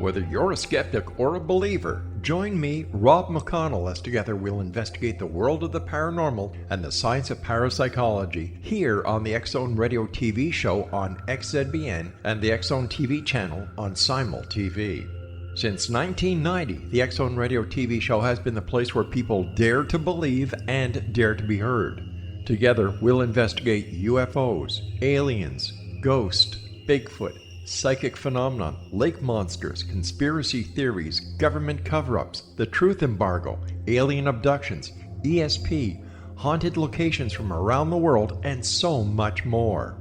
Whether you're a skeptic or a believer, join me, Rob McConnell, as together we'll investigate the world of the paranormal and the science of parapsychology here on the X-Zone Radio TV show on XZBN and the X-Zone TV channel on Simul TV. Since 1990, the X-Zone Radio TV show has been the place where people dare to believe and dare to be heard. Together, we'll investigate UFOs, aliens, ghosts, Bigfoot, psychic phenomenon, lake monsters, conspiracy theories, government cover-ups, the truth embargo, alien abductions, ESP, haunted locations from around the world, and so much more.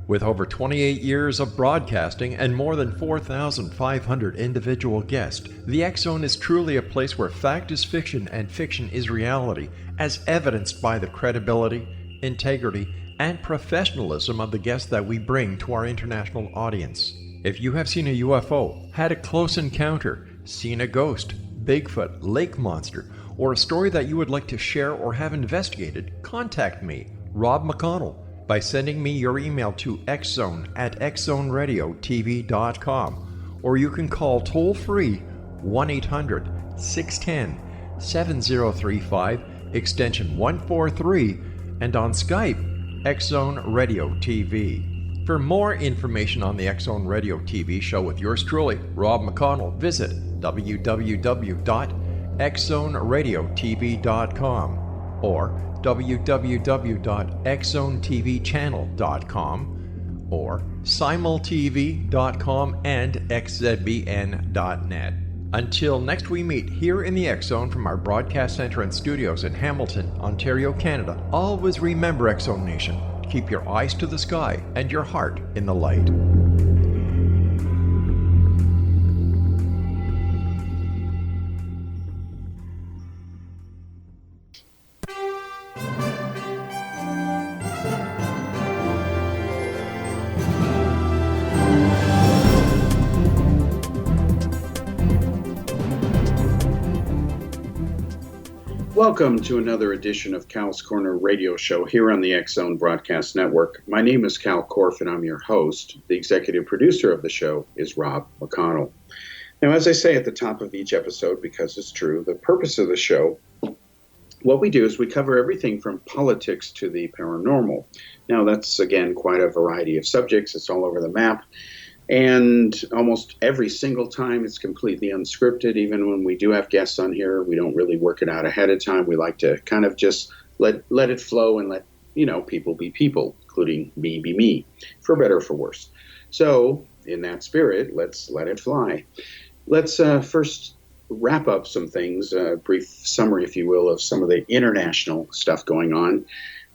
With over 28 years of broadcasting and more than 4,500 individual guests, the X-Zone is truly a place where fact is fiction and fiction is reality, as evidenced by the credibility, integrity, and professionalism of the guests that we bring to our international audience. If you have seen a UFO, had a close encounter, seen a ghost, Bigfoot, lake monster, or a story that you would like to share or have investigated, contact me, Rob McConnell, by sending me your email to xzone@xzoneradiotv.com, or you can call toll-free 1-800-610-7035, extension 143, and on Skype, X-Zone Radio TV. For more information on the X-Zone Radio TV show with yours truly, Rob McConnell, visit www.xzoneradiotv.com or www.xzonetvchannel.com or simultv.com and xzbn.net. Until next we meet here in the X-Zone from our broadcast center and studios in Hamilton, Ontario, Canada, always remember, X-Zone Nation, keep your eyes to the sky and your heart in the light. Welcome to another edition of Cal's Corner radio show here on the X-Zone Broadcast Network. My name is Kal Korff and I'm your host. The executive producer of the show is Rob McConnell. Now, as I say at the top of each episode, because it's true, the purpose of the show, what we do is we cover everything from politics to the paranormal. Now, that's, again, quite a variety of subjects. It's all over the map. And almost every single time it's completely unscripted. Even when we do have guests on here, we don't really work it out ahead of time. We like to kind of just let it flow and let, people be people, including me be me, for better or for worse. So in that spirit, let's let it fly. Let's first wrap up some things, a brief summary, if you will, of some of the international stuff going on.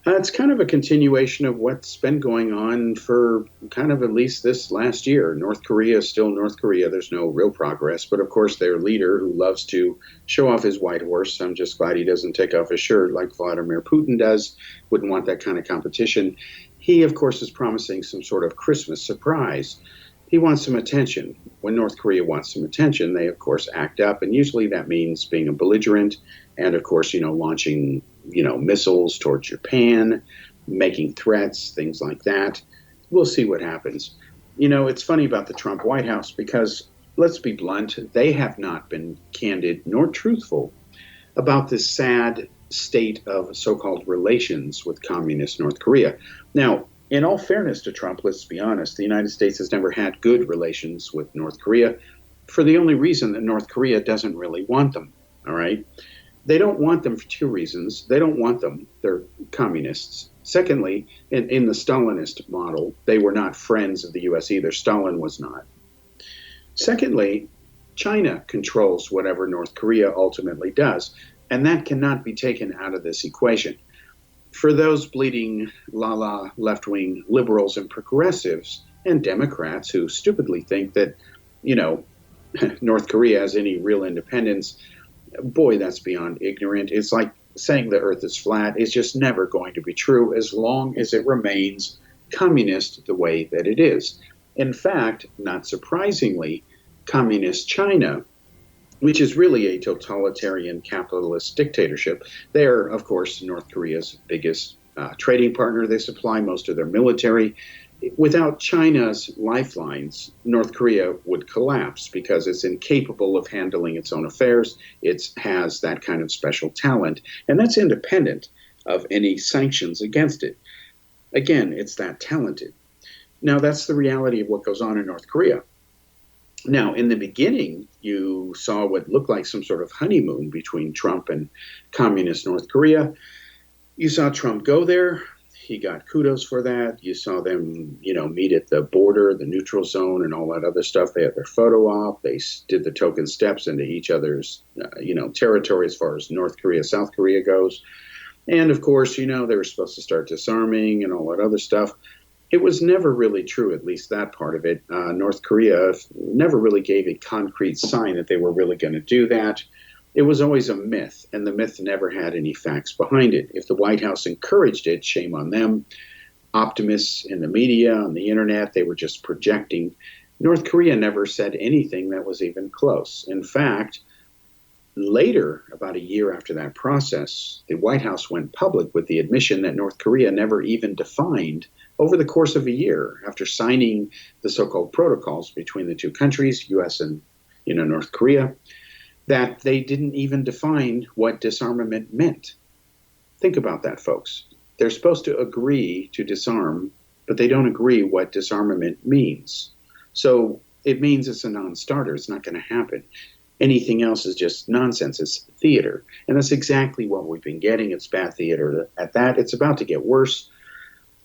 It's kind of a continuation of what's been going on for kind of at least this last year. North Korea is still North Korea. There's no real progress. But, of course, their leader, who loves to show off his white horse, I'm just glad he doesn't take off his shirt like Vladimir Putin does. Wouldn't want that kind of competition. He, of course, is promising some sort of Christmas surprise. He wants some attention. When North Korea wants some attention, they, of course, act up. And usually that means being a belligerent and, of course, launching missiles towards Japan, making threats, things like that. We'll see what happens. It's funny about the Trump White House because, let's be blunt, they have not been candid nor truthful about this sad state of so-called relations with communist North Korea. Now, in all fairness to Trump, let's be honest, the United States has never had good relations with North Korea for the only reason that North Korea doesn't really want them, all right? They don't want them for two reasons. They don't want them. They're communists. Secondly, in the Stalinist model, they were not friends of the U.S. either. Stalin was not. Secondly, China controls whatever North Korea ultimately does, and that cannot be taken out of this equation. For those bleeding la-la left-wing liberals and progressives and Democrats who stupidly think that, North Korea has any real independence, boy, that's beyond ignorant. It's like saying the earth is flat. It's just never going to be true as long as it remains communist the way that it is. In fact, not surprisingly, communist China, which is really a totalitarian capitalist dictatorship, they're, of course, North Korea's biggest trading partner. They supply most of their military. Without China's lifelines, North Korea would collapse because it's incapable of handling its own affairs. It has that kind of special talent, and that's independent of any sanctions against it. Again, it's that talented. Now, that's the reality of what goes on in North Korea. Now, in the beginning, you saw what looked like some sort of honeymoon between Trump and communist North Korea. You saw Trump go there. He got kudos for that. You saw them, meet at the border, the neutral zone, and all that other stuff. They had their photo op. They did the token steps into each other's, territory as far as North Korea, South Korea goes. And of course, they were supposed to start disarming and all that other stuff. It was never really true, at least that part of it. North Korea never really gave a concrete sign that they were really going to do that. It was always a myth, and the myth never had any facts behind it. If the White House encouraged it, shame on them. Optimists in the media, on the internet, they were just projecting. North Korea never said anything that was even close. In fact, later, about a year after that process, the White House went public with the admission that North Korea never even defined, over the course of a year, after signing the so-called protocols between the two countries, U.S. and North Korea, that they didn't even define what disarmament meant. Think about that, folks. They're supposed to agree to disarm, but they don't agree what disarmament means. So it means it's a non-starter. It's not going to happen. Anything else is just nonsense. It's theater. And that's exactly what we've been getting. It's bad theater at that. It's about to get worse.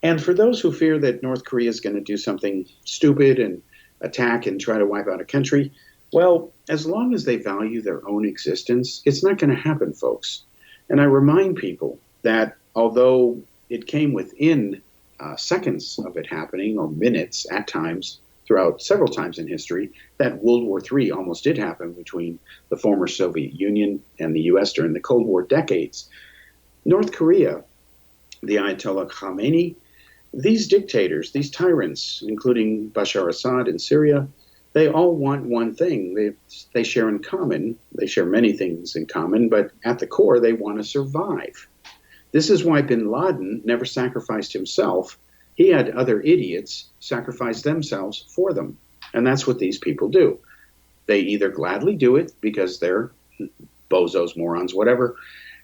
And for those who fear that North Korea is going to do something stupid and attack and try to wipe out a country, well, as long as they value their own existence, it's not going to happen, folks. And I remind people that although it came within seconds of it happening, or minutes at times, throughout several times in history, that World War III almost did happen between the former Soviet Union and the U.S. during the Cold War decades. North Korea, the Ayatollah Khamenei, these dictators, these tyrants, including Bashar Assad in Syria, they all want one thing. They share in common. They share many things in common, but at the core, they want to survive. This is why bin Laden never sacrificed himself. He had other idiots sacrifice themselves for them. And that's what these people do. They either gladly do it because they're bozos, morons, whatever.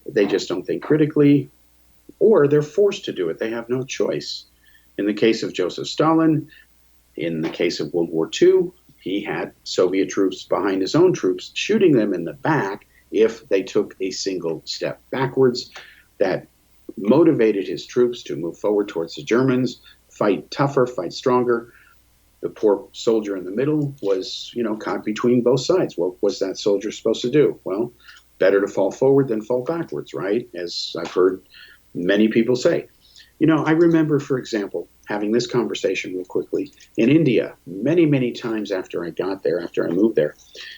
They just don't think critically, or they're forced to do it. They have no choice. In the case of Joseph Stalin, in the case of World War II, he had Soviet troops behind his own troops, shooting them in the back if they took a single step backwards. That motivated his troops to move forward towards the Germans, fight tougher, fight stronger. The poor soldier in the middle was, caught between both sides. What was that soldier supposed to do? Well, better to fall forward than fall backwards, right? As I've heard many people say. I remember, for example, having this conversation real quickly in India many, many times after I got there, after I moved there.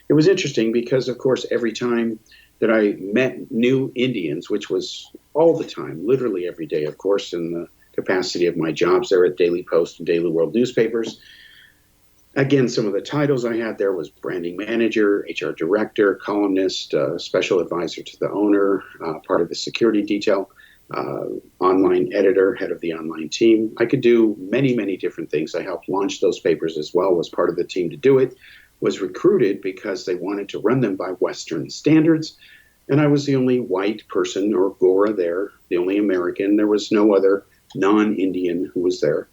It was interesting because, of course, every time that I met new Indians, which was all the time, literally every day, of course, in the capacity of my jobs there at Daily Post and Daily World newspapers. Again, some of the titles I had there was branding manager, HR director, columnist, special advisor to the owner, part of the security detail, online editor, head of the online team. I could do many, many different things. I helped launch those papers as well, was part of the team to do it, was recruited because they wanted to run them by Western standards. And I was the only white person or Gora there, the only American. There was no other non-Indian who was there.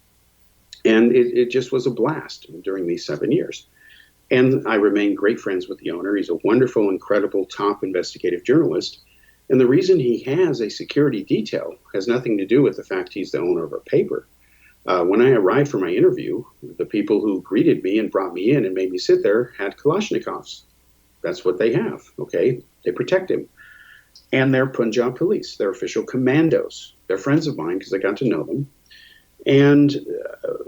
And it just was a blast during these 7 years. And I remained great friends with the owner. He's a wonderful, incredible, top investigative journalist. And the reason he has a security detail has nothing to do with the fact he's the owner of a paper. When I arrived for my interview, the people who greeted me and brought me in and made me sit there had Kalashnikovs. That's what they have, okay? They protect him. And they're Punjab police. They're official commandos. They're friends of mine because I got to know them. And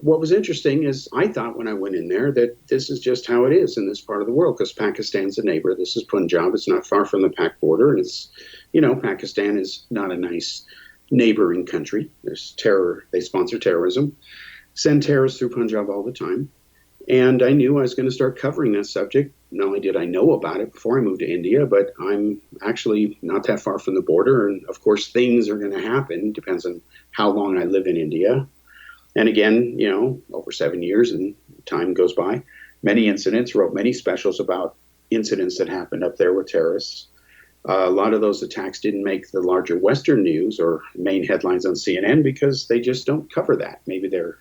what was interesting is I thought when I went in there that this is just how it is in this part of the world because Pakistan's a neighbor. This is Punjab. It's not far from the Pak border. And it's, Pakistan is not a nice neighboring country. There's terror. They sponsor terrorism, send terrorists through Punjab all the time. And I knew I was going to start covering that subject. Not only did I know about it before I moved to India, but I'm actually not that far from the border. And of course, things are going to happen. Depends on how long I live in India. And again, over 7 years and time goes by, many incidents, wrote many specials about incidents that happened up there with terrorists. A lot of those attacks didn't make the larger Western news or main headlines on CNN because they just don't cover that. Maybe their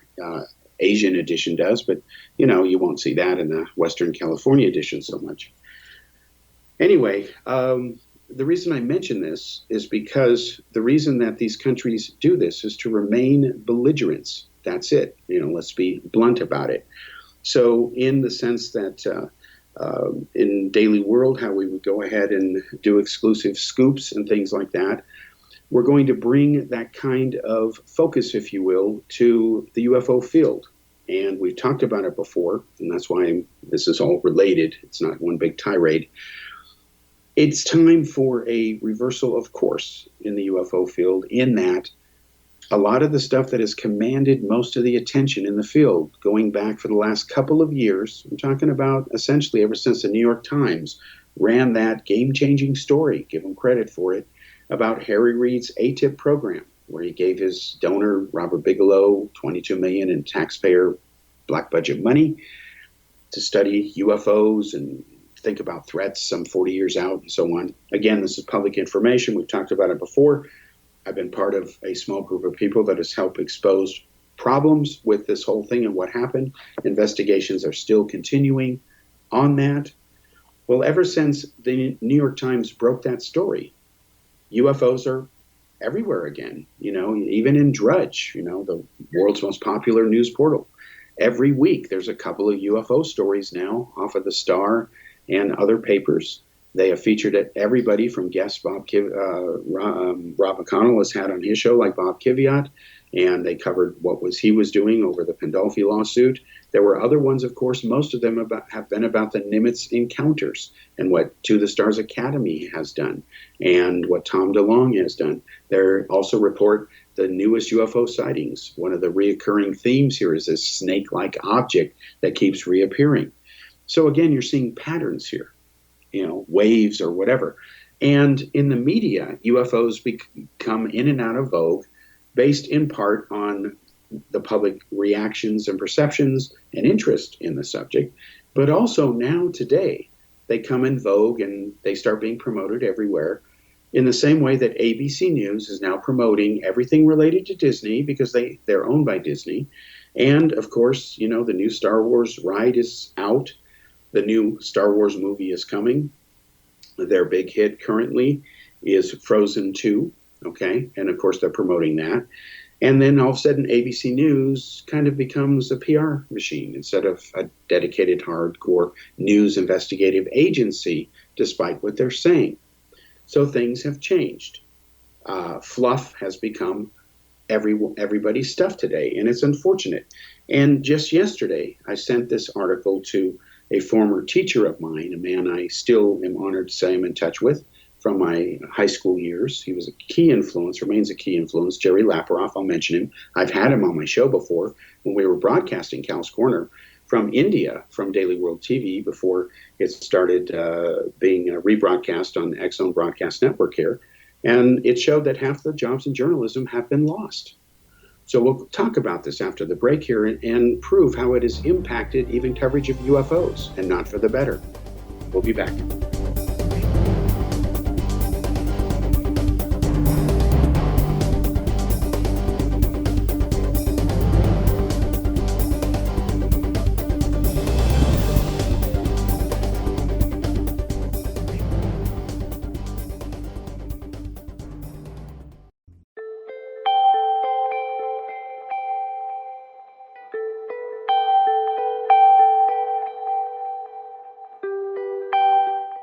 Asian edition does, but you won't see that in the Western California edition so much. Anyway, the reason I mention this is because the reason that these countries do this is to remain belligerents. That's it. Let's be blunt about it. So in the sense that in Daily World, how we would go ahead and do exclusive scoops and things like that, we're going to bring that kind of focus, if you will, to the UFO field. And we've talked about it before, and that's why this is all related. It's not one big tirade. It's time for a reversal of course in the UFO field, in that a lot of the stuff that has commanded most of the attention in the field, going back for the last couple of years, I'm talking about essentially ever since the New York Times ran that game-changing story, give them credit for it, about Harry Reid's ATIP program, where he gave his donor, Robert Bigelow, $22 million in taxpayer black budget money to study UFOs and think about threats some 40 years out and so on. Again, this is public information. We've talked about it before. I've been part of a small group of people that has helped expose problems with this whole thing and what happened. Investigations are still continuing on that. Well, ever since the New York Times broke that story, UFOs are everywhere again, even in Drudge, the world's most popular news portal. Every week there's a couple of UFO stories now off of the Star and other papers. They have featured everybody from guests Rob McConnell has had on his show, like Bob Kiviat, and they covered what he was doing over the Pandolfi lawsuit. There were other ones, of course. Most of them have been about the Nimitz encounters and what To the Stars Academy has done and what Tom DeLonge has done. They also report the newest UFO sightings. One of the reoccurring themes here is this snake-like object that keeps reappearing. So again, you're seeing patterns here. Waves or whatever. And in the media, UFOs become in and out of vogue based in part on the public reactions and perceptions and interest in the subject. But also now today, they come in vogue and they start being promoted everywhere in the same way that ABC News is now promoting everything related to Disney because they're owned by Disney. And of course, the new Star Wars ride is out. The new Star Wars movie is coming. Their big hit currently is Frozen 2, okay? And of course, they're promoting that. And then all of a sudden, ABC News kind of becomes a PR machine instead of a dedicated, hardcore news investigative agency, despite what they're saying. So things have changed. Fluff has become everybody's stuff today, and it's unfortunate. And just yesterday, I sent this article to a former teacher of mine, a man I still am honored to say I'm in touch with from my high school years. He was a key influence, remains a key influence, Jerry Laparoff. I'll mention him. I've had him on my show before when we were broadcasting Cal's Corner from India, from Daily World TV, before it started being rebroadcast on the X-Zone Broadcast Network here. And it showed that half the jobs in journalism have been lost. So we'll talk about this after the break here and prove how it has impacted even coverage of UFOs, and not for the better. We'll be back.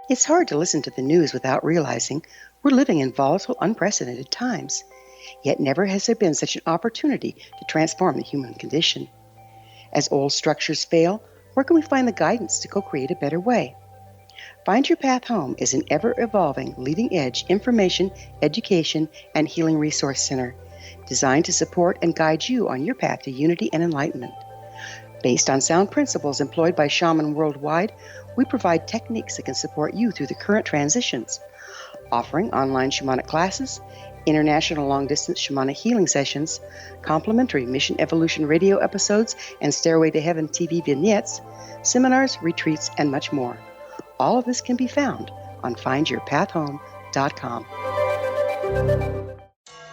It's hard to listen to the news without realizing we're living in volatile, unprecedented times. Yet never has there been such an opportunity to transform the human condition. As old structures fail, where can we find the guidance to co-create a better way? Find Your Path Home is an ever-evolving, leading-edge information, education, and healing resource center designed to support and guide you on your path to unity and enlightenment. Based on sound principles employed by shaman worldwide, we provide techniques that can support you through the current transitions, offering online shamanic classes, international long-distance shamanic healing sessions, complimentary Mission Evolution radio episodes and Stairway to Heaven TV vignettes, seminars, retreats, and much more. All of this can be found on findyourpathhome.com.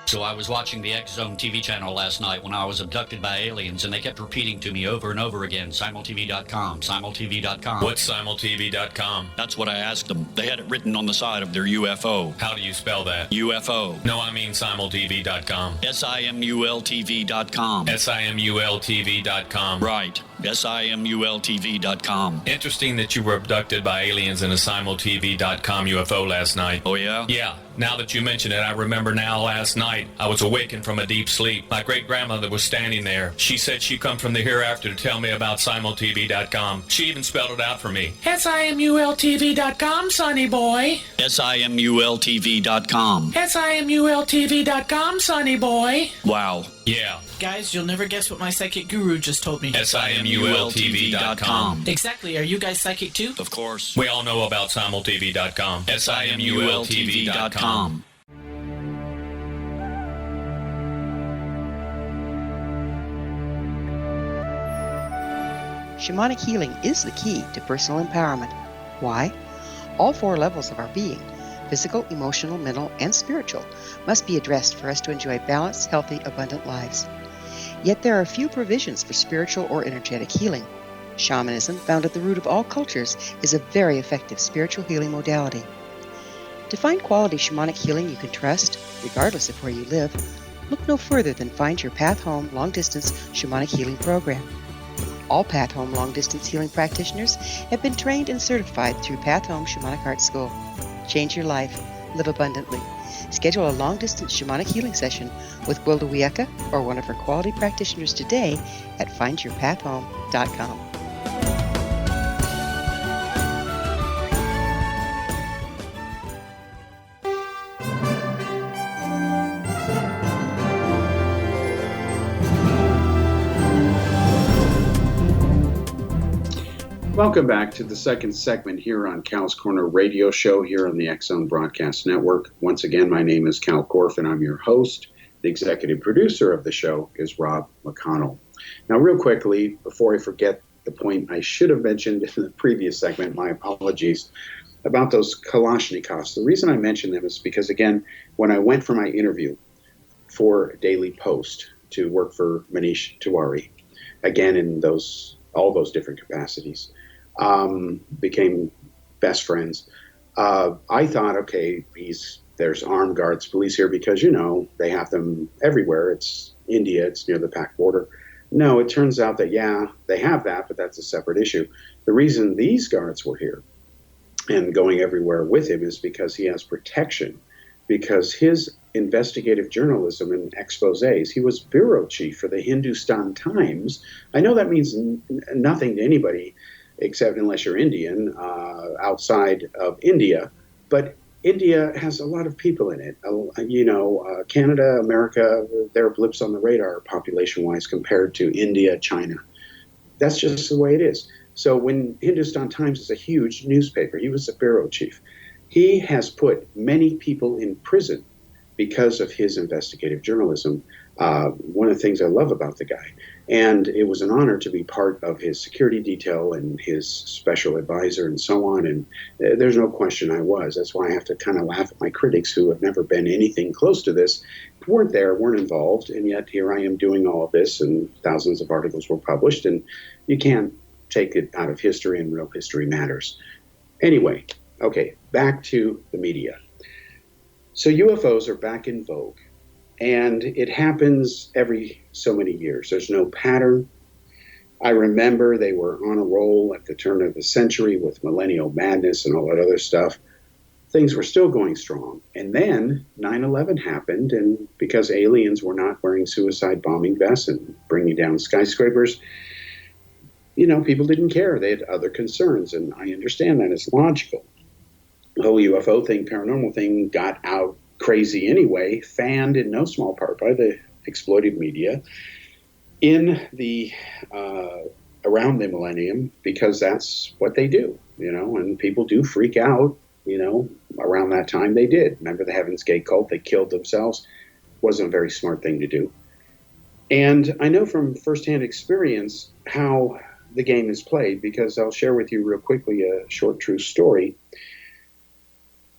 So I was watching the X Zone TV channel last night when I was abducted by aliens, and they kept repeating to me over and over again, simultv.com, simultv.com. What's simultv.com? That's what I asked them. They had it written on the side of their UFO. How do you spell that? UFO. No, I mean simultv.com. simultv.com. simultv.com. Right. simultv.com. Interesting that you were abducted by aliens in a simultv.com UFO last night. Oh, yeah? Yeah. Now that you mention it, I remember now last night I was awakened from a deep sleep. My great-grandmother was standing there. She said she'd come from the hereafter to tell me about simultv.com. She even spelled it out for me. simultv.com, sonny boy. simultv.com. simultv.com, sonny boy. Wow. Yeah. Guys, you'll never guess what my psychic guru just told me. simultv.com. Exactly. Are you guys psychic too? Of course. We all know about simultv.com. simultv.com. Shamanic healing is the key to personal empowerment. Why? All four levels of our being, physical, emotional, mental, and spiritual, must be addressed for us to enjoy balanced, healthy, abundant lives. Yet there are few provisions for spiritual or energetic healing. Shamanism, found at the root of all cultures, is a very effective spiritual healing modality. To find quality shamanic healing you can trust, regardless of where you live, look no further than Find Your Path Home long-distance shamanic healing program. All Path Home long-distance healing practitioners have been trained and certified through Path Home Shamanic Art School. Change your life. Live abundantly. Schedule a long-distance shamanic healing session with Gwilda Wiyaka or one of her quality practitioners today at findyourpathhome.com. Welcome back to the second segment here on Kal's Corner radio show here on the X Zone Broadcast Network. Once again, my name is Kal Korff and I'm your host. The executive producer of the show is Rob McConnell. Now, real quickly, before I forget the point I should have mentioned in the previous segment, my apologies, about those Kalashnikovs. The reason I mentioned them is because, again, when I went for my interview for Daily Post to work for Manish Tiwari, again in all those different capacities, became best friends. I thought, okay, there's armed guards, police here because, they have them everywhere. It's India, it's near the Pak border. No, it turns out that, yeah, they have that, but that's a separate issue. The reason these guards were here and going everywhere with him is because he has protection, because his investigative journalism and exposés, he was bureau chief for the Hindustan Times. I know that means nothing to anybody except unless you're Indian, outside of India, but India has a lot of people in it. Canada, America, they're blips on the radar population-wise compared to India, China. That's just the way it is. So when Hindustan Times is a huge newspaper, he was the bureau chief. He has put many people in prison because of his investigative journalism. One of the things I love about the guy. And it was an honor to be part of his security detail and his special advisor and so on. And there's no question I was. That's why I have to kind of laugh at my critics who have never been anything close to this, weren't there, weren't involved. And yet here I am doing all of this, and thousands of articles were published. And you can't take it out of history, and real history matters. Anyway, okay, back to the media. So UFOs are back in vogue. And it happens every so many years. There's no pattern. I remember they were on a roll at the turn of the century with millennial madness and all that other stuff. Things were still going strong. And then 9/11 happened, and because aliens were not wearing suicide bombing vests and bringing down skyscrapers, people didn't care. They had other concerns, and I understand that. It's logical. The whole UFO thing, paranormal thing got out crazy anyway, fanned in no small part by the exploited media in the around the millennium, because that's what they do, and people do freak out, around that time, they did. Remember the Heaven's Gate cult? They killed themselves. Wasn't a very smart thing to do. And I know from firsthand experience how the game is played, because I'll share with you real quickly a short true story.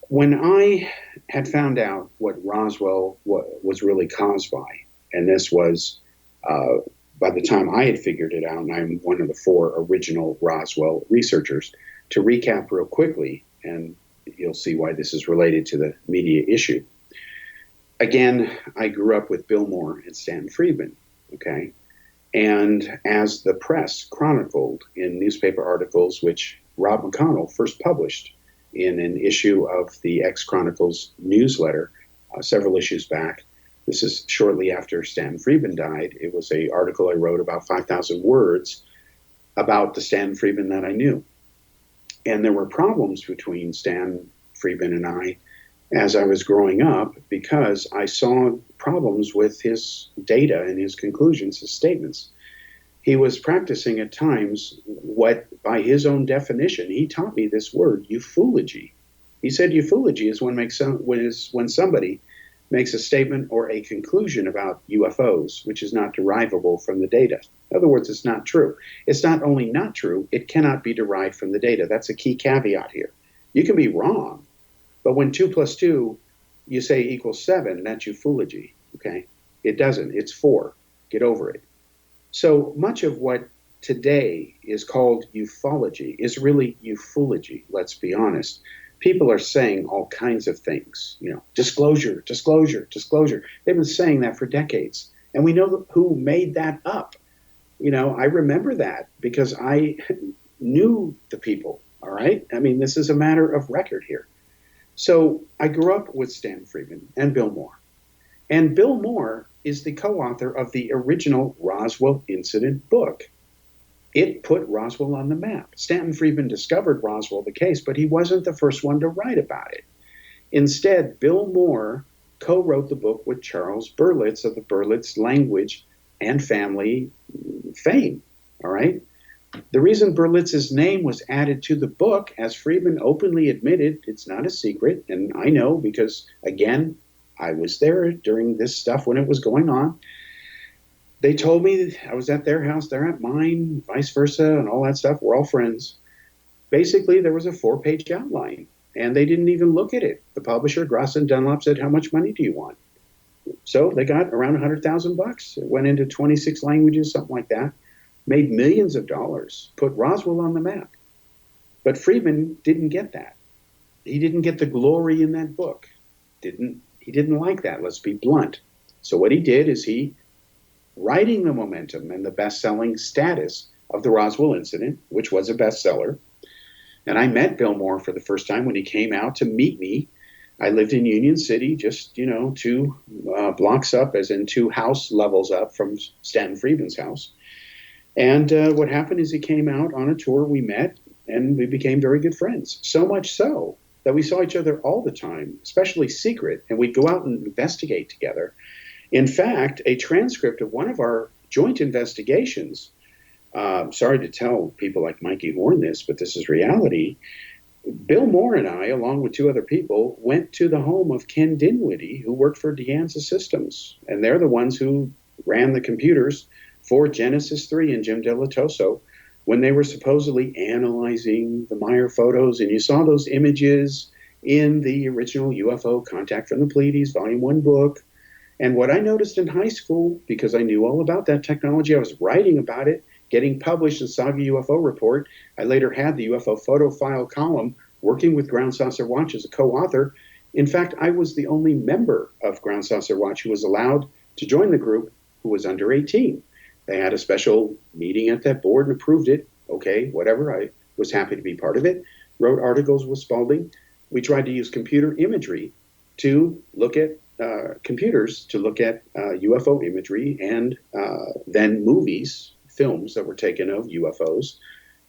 When I had found out what Roswell was really caused by, and this was by the time I had figured it out, and I'm one of the 4 original Roswell researchers, to recap real quickly, and you'll see why this is related to the media issue. Again, I grew up with Bill Moore and Stanton Friedman, okay? And as the press chronicled in newspaper articles, which Rob McConnell first published in an issue of the X-Chronicles newsletter several issues back. This is shortly after Stanton Friedman died. It was an article I wrote about 5,000 words about the Stanton Friedman that I knew. And there were problems between Stan Friedman and I as I was growing up, because I saw problems with his data and his conclusions, his statements. He was practicing at times what, by his own definition, he taught me this word, euphology. He said euphology is when somebody makes a statement or a conclusion about UFOs, which is not derivable from the data. In other words, it's not true. It's not only not true, it cannot be derived from the data. That's a key caveat here. You can be wrong, but when 2 + 2, you say equals 7, that's euphology, okay? It doesn't, it's 4. Get over it. So much of what today is called ufology is really euphology, let's be honest. People are saying all kinds of things, disclosure, disclosure, disclosure. They've been saying that for decades. And we know who made that up. I remember that because I knew the people, all right? I mean, this is a matter of record here. So I grew up with Stan Friedman and Bill Moore. And Bill Moore is the co-author of the original Roswell Incident book. It put Roswell on the map. Stanton Friedman discovered Roswell, the case, but he wasn't the first one to write about it. Instead, Bill Moore co-wrote the book with Charles Berlitz of the Berlitz language and family fame, all right? The reason Berlitz's name was added to the book, as Friedman openly admitted, it's not a secret, and I know because, again, I was there during this stuff when it was going on. They told me I was at their house, they're at mine, vice versa, and all that stuff. We're all friends. Basically, there was a 4-page outline, and they didn't even look at it. The publisher, Gross and Dunlop, said, "How much money do you want?" So they got around $100,000. It went into 26 languages, something like that. Made millions of dollars, put Roswell on the map. But Friedman didn't get that. He didn't get the glory in that book. He didn't like that, let's be blunt. So what he did is he, riding the momentum and the best-selling status of the Roswell Incident, which was a bestseller, and I met Bill Moore for the first time when he came out to meet me. I lived in Union City, just, 2 blocks up, as in 2 house levels up from Stanton Friedman's house. And what happened is he came out on a tour, we met, and we became very good friends. So much so that we saw each other all the time, especially secret, and we'd go out and investigate together. In fact, a transcript of one of our joint investigations, sorry to tell people like Mikey Horn this, but this is reality. Bill Moore and I, along with 2 other people, went to the home of Ken Dinwiddie, who worked for De Anza Systems. And they're the ones who ran the computers for Genesis 3 and Jim Delatoso when they were supposedly analyzing the Meyer photos. And you saw those images in the original UFO Contact from the Pleiades, Volume 1 book. And what I noticed in high school, because I knew all about that technology, I was writing about it, getting published in Saga UFO Report. I later had the UFO photo file column, working with Ground Saucer Watch as a co-author. In fact, I was the only member of Ground Saucer Watch who was allowed to join the group who was under 18. They had a special meeting at that board and approved it. Okay, whatever. I was happy to be part of it. Wrote articles with Spalding. We tried to use computer imagery to look at computers to look at UFO imagery and then movies, films that were taken of UFOs.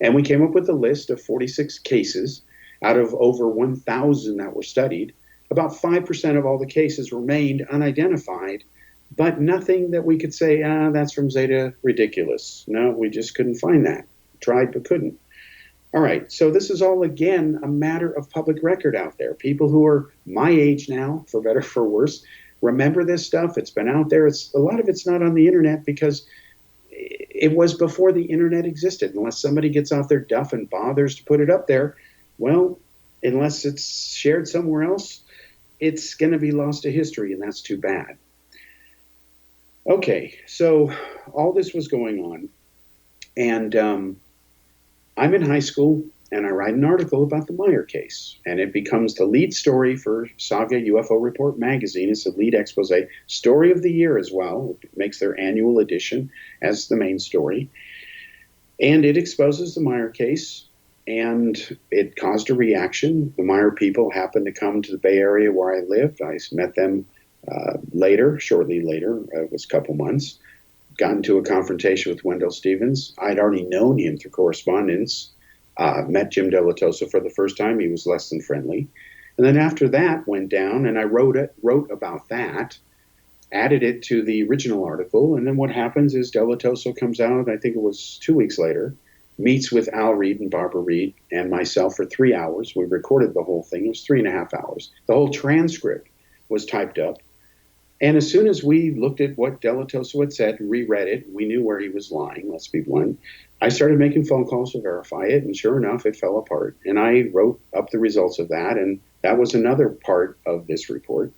And we came up with a list of 46 cases out of over 1,000 that were studied. About 5% of all the cases remained unidentified, but nothing that we could say, that's from Zeta, ridiculous. No, we just couldn't find that. Tried but couldn't. All right, so this is all, again, a matter of public record out there. People who are my age now, for better or for worse, remember this stuff. It's been out there. A lot of it's not on the internet because it was before the internet existed. Unless somebody gets off their duff and bothers to put it up there, well, unless it's shared somewhere else, it's going to be lost to history, and that's too bad. Okay, so all this was going on, and I'm in high school, and I write an article about the Meyer case, and it becomes the lead story for Saga UFO Report magazine. It's the lead expose, story of the year as well. It makes their annual edition as the main story, and it exposes the Meyer case, and it caused a reaction. The Meyer people happened to come to the Bay Area where I lived. I met them shortly later, it was a couple months, got into a confrontation with Wendell Stevens. I'd already known him through correspondence, met Jim Delatoso for the first time. He was less than friendly. And then after that went down, and I wrote about that, added it to the original article. And then what happens is Delatoso comes out, I think it was 2 weeks later, meets with Al Reed and Barbara Reed and myself for 3 hours. We recorded the whole thing. It was 3.5 hours. The whole transcript was typed up. And as soon as we looked at what Delatoso had said and reread it, we knew where he was lying, let's be blunt. I started making phone calls to verify it, and sure enough, it fell apart. And I wrote up the results of that, and that was another part of this report.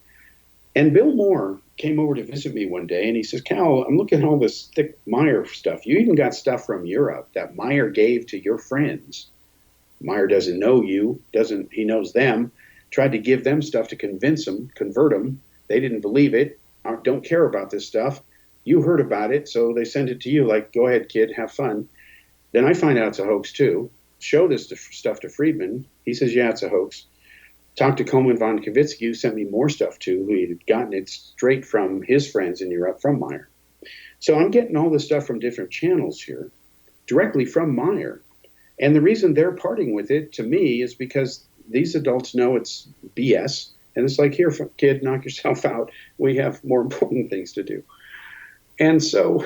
And Bill Moore came over to visit me one day, and he says, Cal, I'm looking at all this thick Meyer stuff. You even got stuff from Europe that Meyer gave to your friends. Meyer doesn't know you, he knows them, tried to give them stuff to convince them, convert them. They didn't believe it, don't care about this stuff. You heard about it, so they sent it to you like, go ahead, kid, have fun. Then I find out it's a hoax, too. Show this stuff to Friedman. He says, yeah, it's a hoax. Talked to Coleman von Kavitsky, who sent me more stuff, too, who had gotten it straight from his friends in Europe from Meyer. So I'm getting all this stuff from different channels here, directly from Meyer. And the reason they're parting with it, to me, is because these adults know it's BS. And it's like, here, kid, knock yourself out. We have more important things to do. And so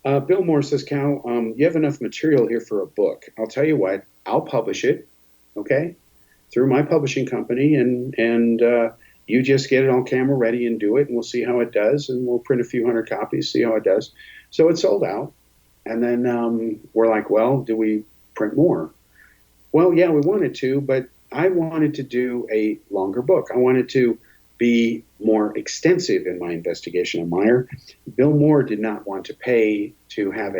Bill Moore says, Cal, you have enough material here for a book. I'll tell you what, I'll publish it, okay, through my publishing company. And you just get it all camera ready and do it, and we'll see how it does. And we'll print a few hundred copies, see how it does. So it sold out. And then we're like, well, do we print more? Well, yeah, we wanted to, but I wanted to do a longer book. I wanted to be more extensive in my investigation of Meyer. Bill Moore did not want to pay to have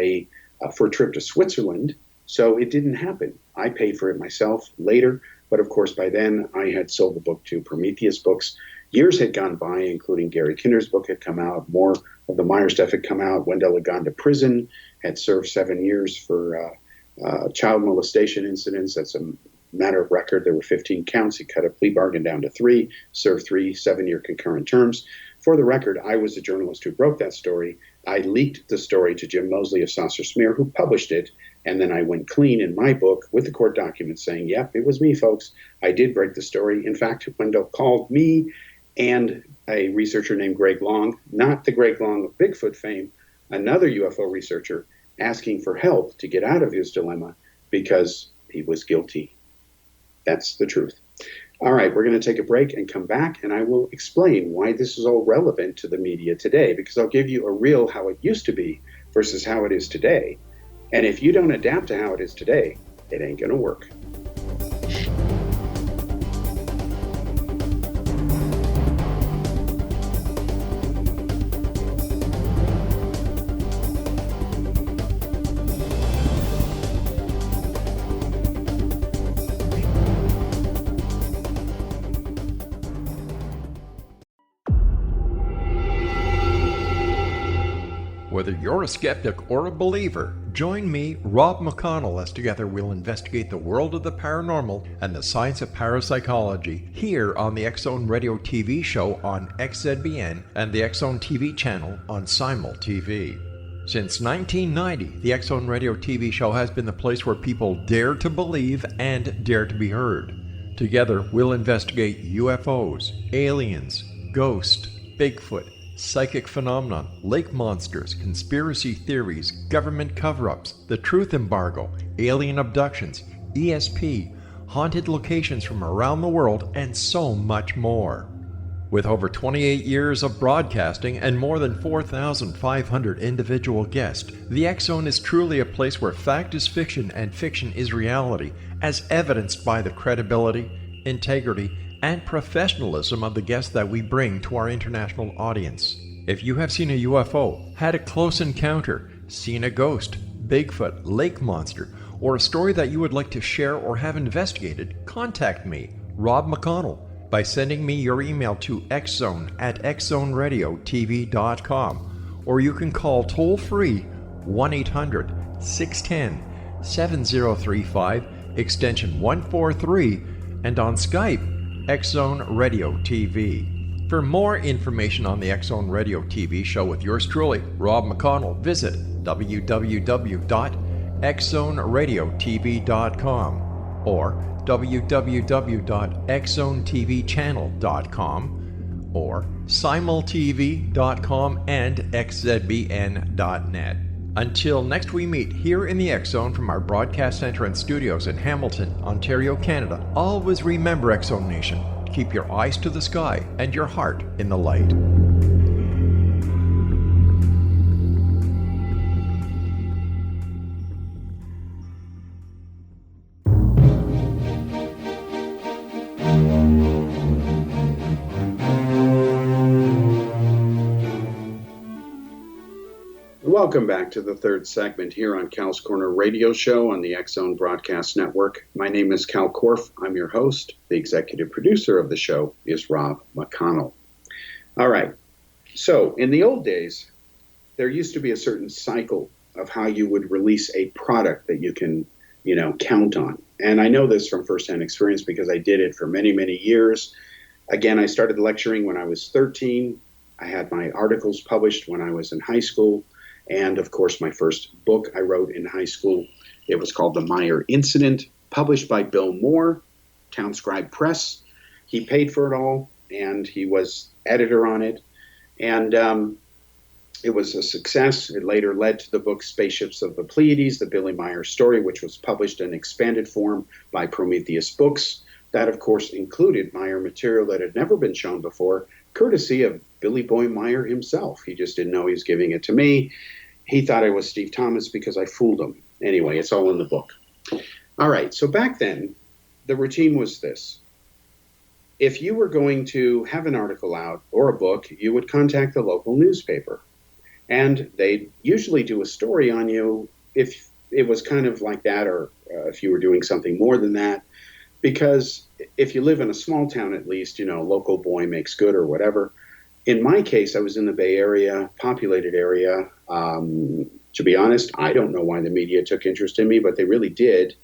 for a trip to Switzerland, so it didn't happen. I paid for it myself later, but of course by then I had sold the book to Prometheus Books. Years had gone by, including Gary Kinder's book had come out. More of the Meyer stuff had come out. Wendell had gone to prison, had served 7 years for child molestation incidents. That's a matter of record. There were 15 counts. He cut a plea bargain down to 3, served 3 7-year concurrent terms. For the record, I was the journalist who broke that story. I leaked the story to Jim Mosley of Saucer Smear, who published it, and then I went clean in my book with the court documents saying, yep, it was me, folks. I did break the story. In fact, Wendell called me and a researcher named Greg Long, not the Greg Long of Bigfoot fame, another UFO researcher, asking for help to get out of his dilemma because he was guilty. That's the truth. All right, we're going to take a break and come back, and I will explain why this is all relevant to the media today, because I'll give you a real how it used to be versus how it is today. And if you don't adapt to how it is today, it ain't going to work. Whether you're a skeptic or a believer, join me, Rob McConnell, as together we'll investigate the world of the paranormal and the science of parapsychology here on the X-Zone Radio TV show on XZBN and the X-Zone TV channel on Simul TV. Since 1990, the X-Zone Radio TV show has been the place where people dare to believe and dare to be heard. Together, we'll investigate UFOs, aliens, ghosts, Bigfoot, psychic phenomenon, lake monsters, conspiracy theories, government cover-ups, the truth embargo, alien abductions, ESP, haunted locations from around the world, and so much more. With over 28 years of broadcasting and more than 4,500 individual guests, the X Zone is truly a place where fact is fiction and fiction is reality, as evidenced by the credibility, integrity, and professionalism of the guests that we bring to our international audience. If you have seen a UFO, had a close encounter, seen a ghost, Bigfoot, lake monster, or a story that you would like to share or have investigated, contact me, Rob McConnell, by sending me your email to xzone@xzoneradiotv.com, or you can call toll-free 1-800-610-7035, extension 143, and on Skype, X Zone Radio TV. For more information on the X Zone Radio TV show with yours truly, Rob McConnell, visit www.xzoneradiotv.com or www.xzonetvchannel.com or simultv.com and xzbn.net. Until next we meet here in the X Zone from our broadcast center and studios in Hamilton, Ontario, Canada, always remember, X Zone Nation, keep your eyes to the sky and your heart in the light. Welcome back to the third segment here on Cal's Corner Radio Show on the X Zone Broadcast Network. My name is Kal Korff. I'm your host. The executive producer of the show is Rob McConnell. All right. So in the old days, there used to be a certain cycle of how you would release a product that you can, count on. And I know this from firsthand experience because I did it for many, many years. Again, I started lecturing when I was 13. I had my articles published when I was in high school. And, of course, my first book I wrote in high school, it was called The Meyer Incident, published by Bill Moore, Townscribe Press. He paid for it all, and he was editor on it. And it was a success. It later led to the book Spaceships of the Pleiades, the Billy Meyer story, which was published in expanded form by Prometheus Books. That, of course, included Meyer material that had never been shown before, courtesy of Billy Boy Meyer himself. He just didn't know he was giving it to me. He thought I was Steve Thomas because I fooled him. Anyway, it's all in the book. All right, so back then, the routine was this. If you were going to have an article out or a book, you would contact the local newspaper. And they'd usually do a story on you if it was kind of like that, or if you were doing something more than that. Because if you live in a small town, at least, local boy makes good or whatever. In my case, I was in the Bay Area, populated area. To be honest, I don't know why the media took interest in me, but they really did.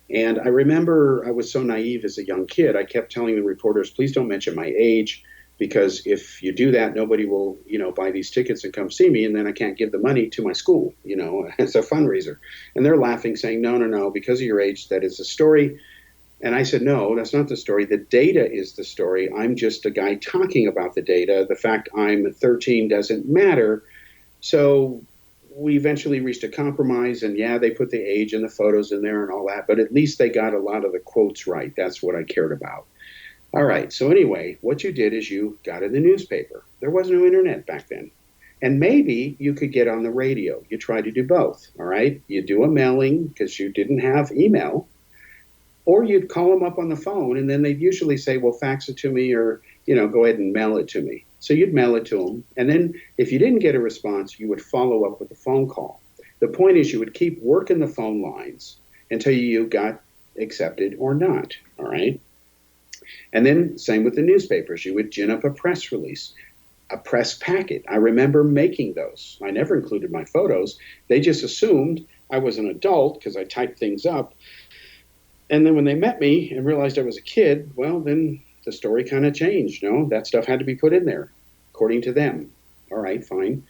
And I remember I was so naive as a young kid. I kept telling the reporters, please don't mention my age, because if you do that, nobody will, buy these tickets and come see me, and then I can't give the money to my school, it's a fundraiser. And they're laughing, saying, no, because of your age, that is a story. And I said, no, that's not the story. The data is the story. I'm just a guy talking about the data. The fact I'm 13 doesn't matter. So we eventually reached a compromise, and yeah, they put the age and the photos in there and all that, but at least they got a lot of the quotes right. That's what I cared about. All right, so anyway, what you did is you got in the newspaper. There was no internet back then. And maybe you could get on the radio. You try to do both, all right? You do a mailing because you didn't have email. Or you'd call them up on the phone, and then they'd usually say, well, fax it to me, or, go ahead and mail it to me. So you'd mail it to them. And then if you didn't get a response, you would follow up with a phone call. The point is you would keep working the phone lines until you got accepted or not, all right? And then same with the newspapers. You would gin up a press release, a press packet. I remember making those. I never included my photos. They just assumed I was an adult because I typed things up. And then when they met me and realized I was a kid, well, then the story kind of changed. That stuff had to be put in there, according to them. All right, fine.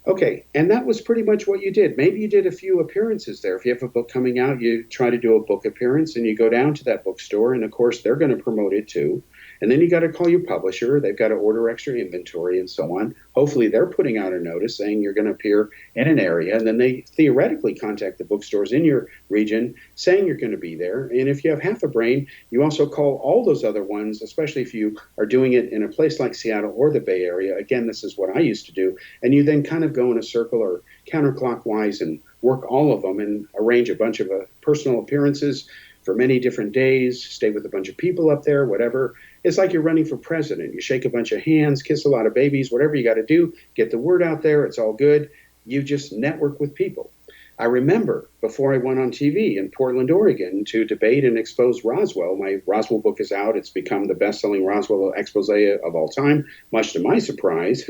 Okay, and that was pretty much what you did. Maybe you did a few appearances there. If you have a book coming out, you try to do a book appearance and you go down to that bookstore, and of course, they're going to promote it too. And then you got to call your publisher. They've got to order extra inventory and so on. Hopefully, they're putting out a notice saying you're going to appear in an area. And then they theoretically contact the bookstores in your region saying you're going to be there. And if you have half a brain, you also call all those other ones, especially if you are doing it in a place like Seattle or the Bay Area. Again, this is what I used to do. And you then kind of go in a circle or counterclockwise and work all of them and arrange a bunch of personal appearances for many different days, stay with a bunch of people up there, whatever. It's like you're running for president. You shake a bunch of hands, kiss a lot of babies, whatever you got to do, get the word out there. It's all good. You just network with people. I remember before I went on TV in Portland, Oregon to debate and expose Roswell. My Roswell book is out. It's become the best-selling Roswell expose of all time, much to my surprise.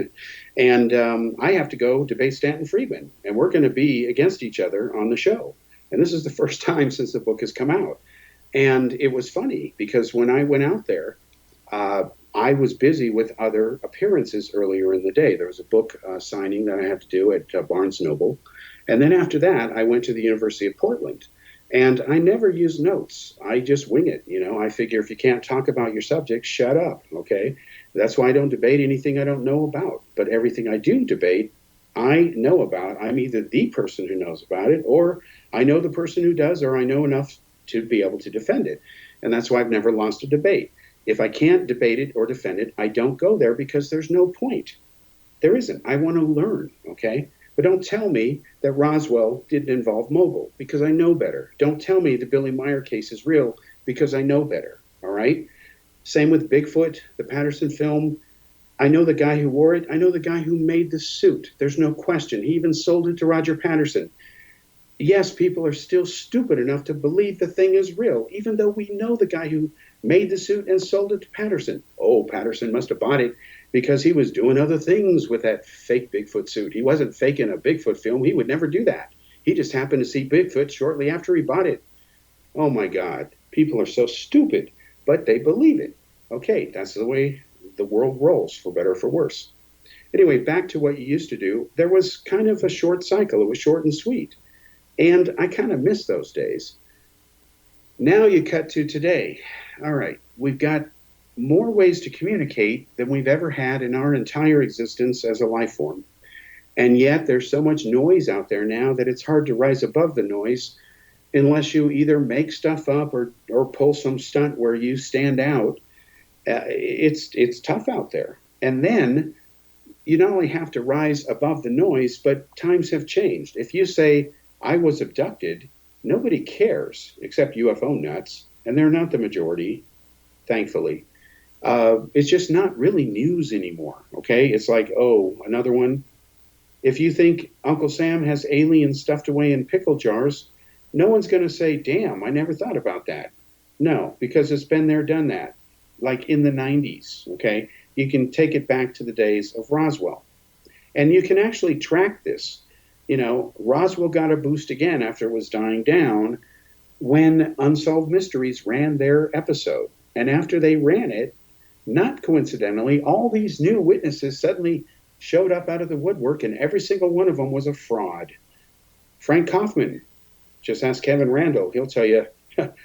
And I have to go debate Stanton Friedman, and we're going to be against each other on the show. And this is the first time since the book has come out. And it was funny because when I went out there, I was busy with other appearances earlier in the day. There was a book signing that I had to do at Barnes Noble. And then after that, I went to the University of Portland. And I never use notes. I just wing it. You know, I figure if you can't talk about your subject, shut up. Okay. That's why I don't debate anything I don't know about. But everything I do debate, I know about. I'm either the person who knows about it, or I know the person who does, or I know enough to be able to defend it. And that's why I've never lost a debate. If I can't debate it or defend it, I don't go there because there's no point. There isn't. I want to learn, okay? But don't tell me that Roswell didn't involve Mogul because I know better. Don't tell me the Billy Meyer case is real because I know better, all right? Same with Bigfoot, the Patterson film. I know the guy who wore it. I know the guy who made the suit. There's no question. He even sold it to Roger Patterson. Yes, people are still stupid enough to believe the thing is real, even though we know the guy who made the suit and sold it to Patterson. Oh, Patterson must have bought it because he was doing other things with that fake Bigfoot suit. He wasn't faking a Bigfoot film. He would never do that. He just happened to see Bigfoot shortly after he bought it. Oh, my God. People are so stupid, but they believe it. Okay, that's the way the world rolls, for better or for worse. Anyway, back to what you used to do. There was kind of a short cycle. It was short and sweet. And I kind of miss those days. Now you cut to today. All right, we've got more ways to communicate than we've ever had in our entire existence as a life form. And yet there's so much noise out there now that it's hard to rise above the noise unless you either make stuff up or pull some stunt where you stand out. It's tough out there. And then you not only have to rise above the noise, but times have changed. If you say, I was abducted, nobody cares except UFO nuts, and they're not the majority, thankfully. It's just not really news anymore, okay? It's like, oh, another one. If you think Uncle Sam has aliens stuffed away in pickle jars, no one's going to say, damn, I never thought about that. No, because it's been there, done that, like in the 90s, okay? You can take it back to the days of Roswell. And you can actually track this. You know, Roswell got a boost again after it was dying down when Unsolved Mysteries ran their episode. And after they ran it, not coincidentally, all these new witnesses suddenly showed up out of the woodwork, and every single one of them was a fraud. Frank Kaufman, just ask Kevin Randall. He'll tell you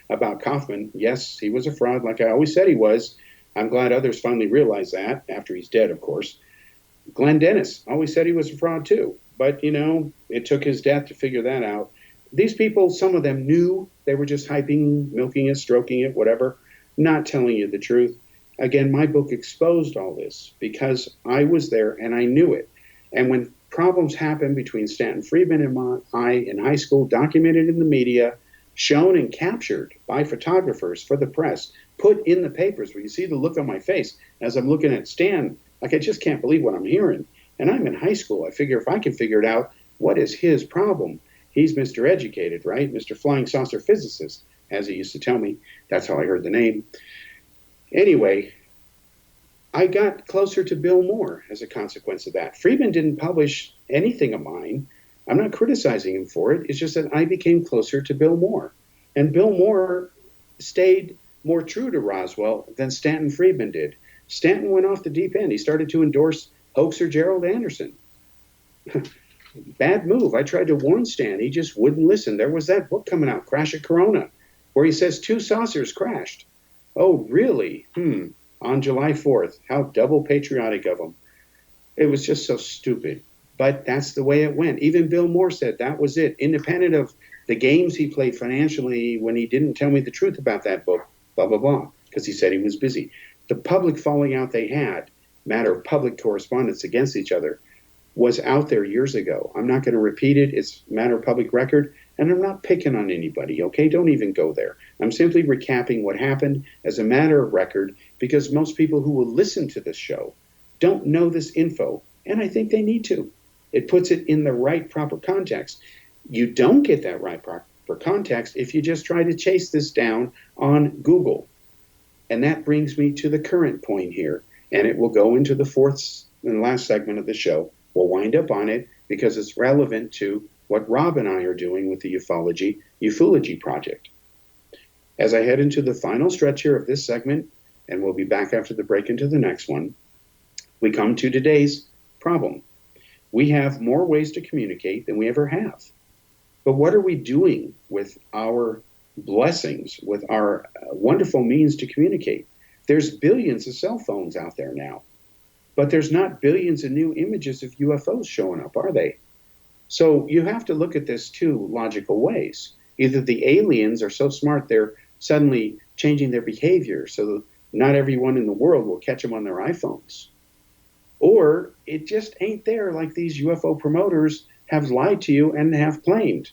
about Kaufman. Yes, he was a fraud, like I always said he was. I'm glad others finally realized that, after he's dead, of course. Glenn Dennis always said he was a fraud, too. But, you know, it took his death to figure that out. These people, some of them knew. They were just hyping, milking it, stroking it, whatever, not telling you the truth. Again, my book exposed all this because I was there and I knew it. And when problems happened between Stanton Friedman and I in high school, documented in the media, shown and captured by photographers for the press, put in the papers, where you see the look on my face as I'm looking at Stan, like I just can't believe what I'm hearing. And I'm in high school. I figure if I can figure it out, what is his problem? He's Mr. Educated, right? Mr. Flying Saucer Physicist, as he used to tell me. That's how I heard the name. Anyway, I got closer to Bill Moore as a consequence of that. Friedman didn't publish anything of mine. I'm not criticizing him for it. It's just that I became closer to Bill Moore. And Bill Moore stayed more true to Roswell than Stanton Friedman did. Stanton went off the deep end. He started to endorse hoaxer Gerald Anderson. Bad move. I tried to warn Stan. He just wouldn't listen. There was that book coming out, Crash at Corona, where he says 2 saucers crashed. Oh, really? On July 4th. How double patriotic of him. It was just so stupid. But that's the way it went. Even Bill Moore said that was it. Independent of the games he played financially when he didn't tell me the truth about that book, blah, blah, blah, because he said he was busy. The public falling out they had, matter of public correspondence against each other, was out there years ago. I'm not going to repeat it. It's matter of public record, and I'm not picking on anybody, okay? Don't even go there. I'm simply recapping what happened as a matter of record because most people who will listen to this show don't know this info, and I think they need to. It puts it in the right, proper context. You don't get that right, proper context if you just try to chase this down on Google. And that brings me to the current point here, and it will go into the fourth and last segment of the show. We'll wind up on it because it's relevant to what Rob and I are doing with the Ufology Project. As I head into the final stretch here of this segment, and we'll be back after the break into the next one, we come to today's problem. We have more ways to communicate than we ever have. But what are we doing with our blessings, with our wonderful means to communicate? There's billions of cell phones out there now, but there's not billions of new images of UFOs showing up, are they? So you have to look at this two logical ways. Either the aliens are so smart they're suddenly changing their behavior so that not everyone in the world will catch them on their iPhones. Or it just ain't there like these UFO promoters have lied to you and have claimed.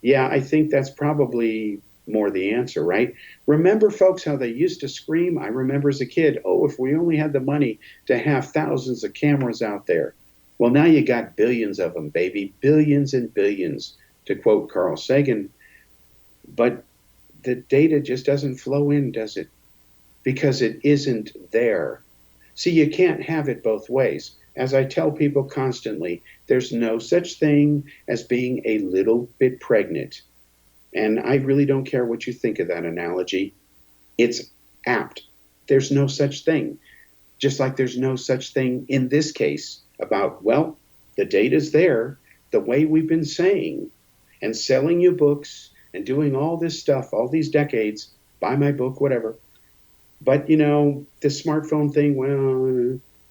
Yeah, I think that's probably more the answer, right? Remember, folks, how they used to scream? I remember as a kid, oh, if we only had the money to have thousands of cameras out there. Well, now you got billions of them, baby, billions and billions, to quote Carl Sagan. But the data just doesn't flow in, does it? Because it isn't there. See, you can't have it both ways. As I tell people constantly, there's no such thing as being a little bit pregnant. And I really don't care what you think of that analogy. It's apt. There's no such thing. Just like there's no such thing in this case about, well, the data's there, the way we've been saying, and selling you books and doing all this stuff, all these decades, buy my book, whatever. But, you know, the smartphone thing,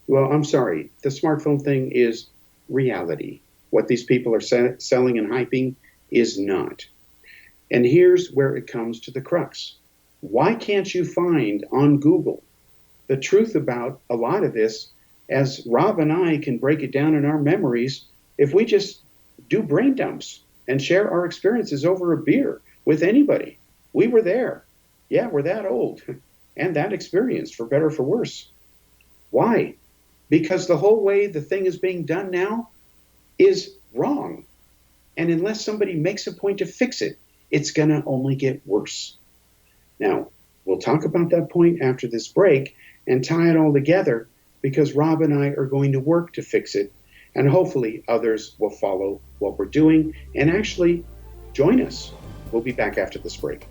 well, I'm sorry. The smartphone thing is reality. What these people are selling and hyping is not. And here's where it comes to the crux. Why can't you find on Google the truth about a lot of this, as Rob and I can break it down in our memories if we just do brain dumps and share our experiences over a beer with anybody? We were there. Yeah, we're that old and that experienced, for better or for worse. Why? Because the whole way the thing is being done now is wrong. And unless somebody makes a point to fix it, it's going to only get worse. Now, we'll talk about that point after this break and tie it all together, because Rob and I are going to work to fix it, and hopefully others will follow what we're doing and actually join us. We'll be back after this break.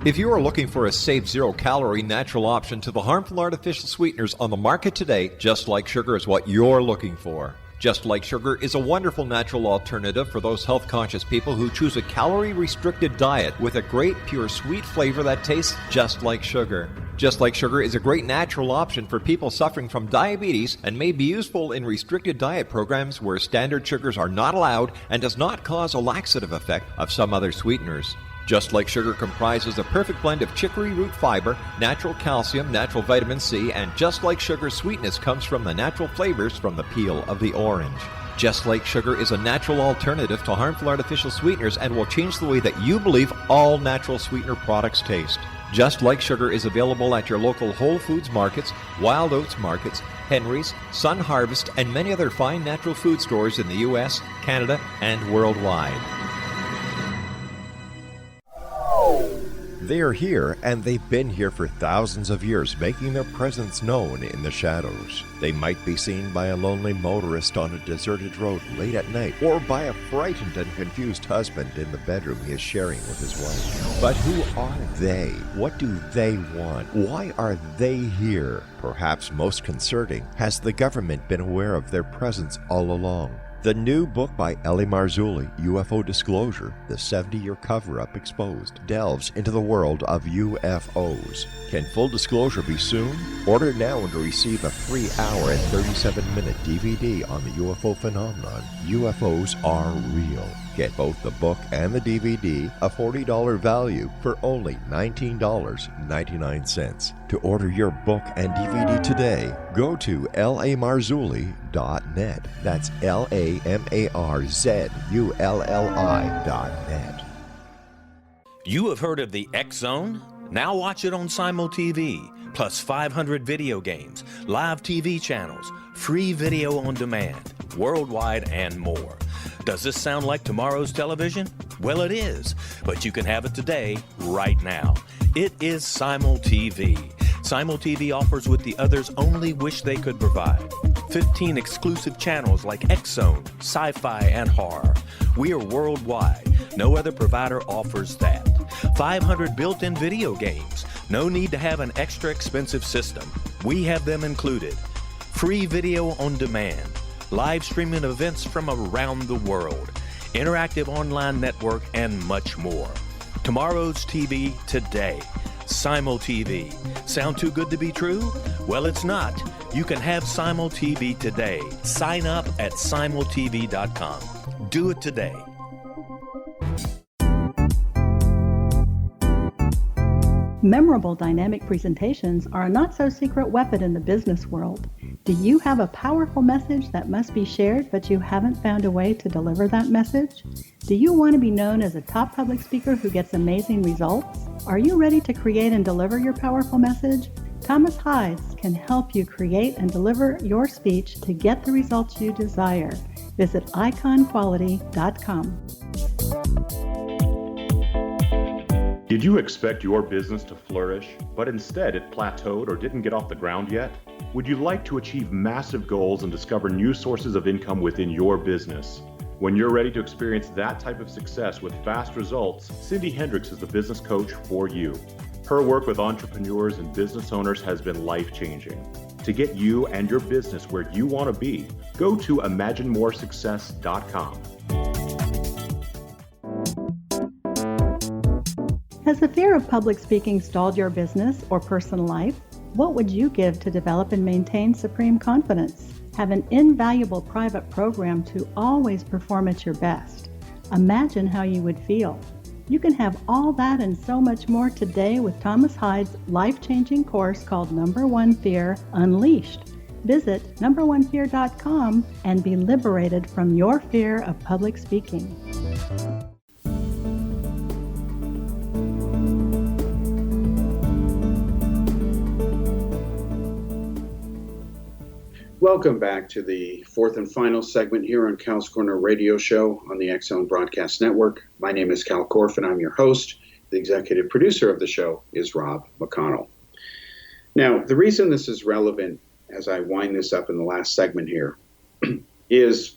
If you are looking for a safe, zero-calorie natural option to the harmful artificial sweeteners on the market today, Just Like Sugar is what you're looking for. Just Like Sugar is a wonderful natural alternative for those health-conscious people who choose a calorie-restricted diet with a great, pure, sweet flavor that tastes just like sugar. Just Like Sugar is a great natural option for people suffering from diabetes and may be useful in restricted diet programs where standard sugars are not allowed and does not cause a laxative effect of some other sweeteners. Just Like Sugar comprises a perfect blend of chicory root fiber, natural calcium, natural vitamin C, and Just Like Sugar's sweetness comes from the natural flavors from the peel of the orange. Just Like Sugar is a natural alternative to harmful artificial sweeteners and will change the way that you believe all natural sweetener products taste. Just Like Sugar is available at your local Whole Foods markets, Wild Oats markets, Henry's, Sun Harvest, and many other fine natural food stores in the U.S., Canada, and worldwide. They are here, and they've been here for thousands of years, making their presence known in the shadows. They might be seen by a lonely motorist on a deserted road late at night, or by a frightened and confused husband in the bedroom he is sharing with his wife. But who are they? What do they want? Why are they here? Perhaps most concerning, has the government been aware of their presence all along? The new book by Ellie Marzulli, UFO Disclosure, the 70-year cover-up exposed, delves into the world of UFOs. Can full disclosure be soon? Order now and receive a free hour and 37-minute DVD on the UFO phenomenon. UFOs are real. Get both the book and the DVD, a $40 value, for only $19.99. To order your book and DVD today, go to lamarzulli.net. That's LAMARZULLI.net. You have heard of the X Zone? Now watch it on Simul TV, plus 500 video games, live TV channels, free video on demand, worldwide, and more. Does this sound like tomorrow's television? Well, it is, but you can have it today, right now. It is Simul TV. Simul TV offers what the others only wish they could provide. 15 exclusive channels like X Zone, sci-fi, and horror. We are worldwide. No other provider offers that. 500 built-in video games. No need to have an extra expensive system. We have them included. Free video on demand. Live streaming events from around the world, interactive online network, and much more. Tomorrow's TV today. Simul TV. Sound too good to be true? Well, it's not. You can have Simul TV today. Sign up at simultv.com. Do it today. Memorable dynamic presentations are a not-so-secret weapon in the business world. Do you have a powerful message that must be shared, but you haven't found a way to deliver that message? Do you want to be known as a top public speaker who gets amazing results? Are you ready to create and deliver your powerful message? Thomas Hides can help you create and deliver your speech to get the results you desire. Visit iconquality.com. Did you expect your business to flourish, but instead it plateaued or didn't get off the ground yet? Would you like to achieve massive goals and discover new sources of income within your business? When you're ready to experience that type of success with fast results, Cindy Hendricks is the business coach for you. Her work with entrepreneurs and business owners has been life-changing. To get you and your business where you want to be, go to imaginemoresuccess.com. Has the fear of public speaking stalled your business or personal life? What would you give to develop and maintain supreme confidence? Have an invaluable private program to always perform at your best. Imagine how you would feel. You can have all that and so much more today with Thomas Hides' life-changing course called Number One Fear Unleashed. Visit numberonefear.com and be liberated from your fear of public speaking. Welcome back to the fourth and final segment here on Kal's Corner Radio Show on the X Zone Broadcast Network. My name is Kal Korff, and I'm your host. The executive producer of the show is Rob McConnell. Now, the reason this is relevant as I wind this up in the last segment here is,